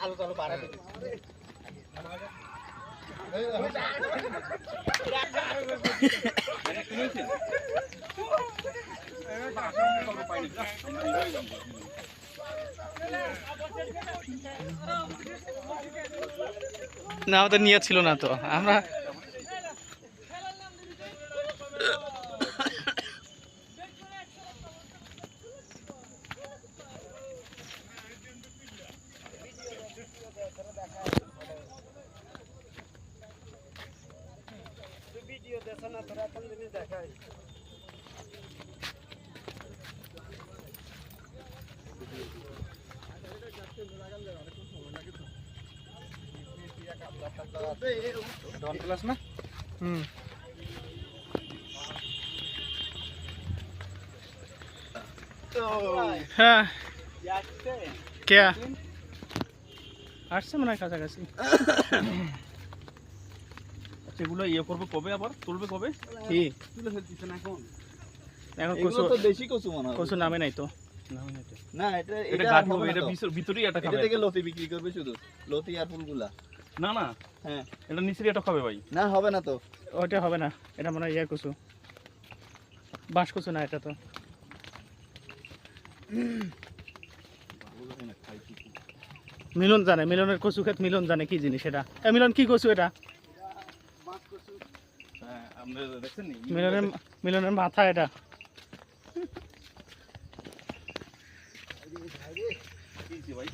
আলো চালো পাড়া না আমাদের নিয়ে ছিল না তো আমরা ভিডিও দেখো না তোরা কোন জিনিস দেখাই ডন ক্লাস না হ্যাঁ কে আসছে মনে হয় কাছাকাছি সেগুলো ইয়ে করবে কবে আবার তুলবে কবে কি তুলে ফেলছিস না এখন এখন এগুলো তো দেশি কচু মনে হয় কচু নামে নাই তো না এটা এটা এটা গাছ হবে হবে না এটা তো। ভিতরেই এটা এটা খাবে থেকে লতি বিক্রি করবে শুধু লতি আর ফুলগুলা না না হ্যাঁ এটা নিচের এটা খাবে ভাই না হবে না তো ওইটা হবে না এটা মনে হয় ইয়ে কচু বাঁশ কচু না এটা তো মিলন জানে মিলনের কচু ক্ষেত মিলন জানে কি জিনিস এটা মিলন কি কচু এটা হ্যাঁ আপনি দেখছেন নি মিলনের মাথা এটা কি ভাই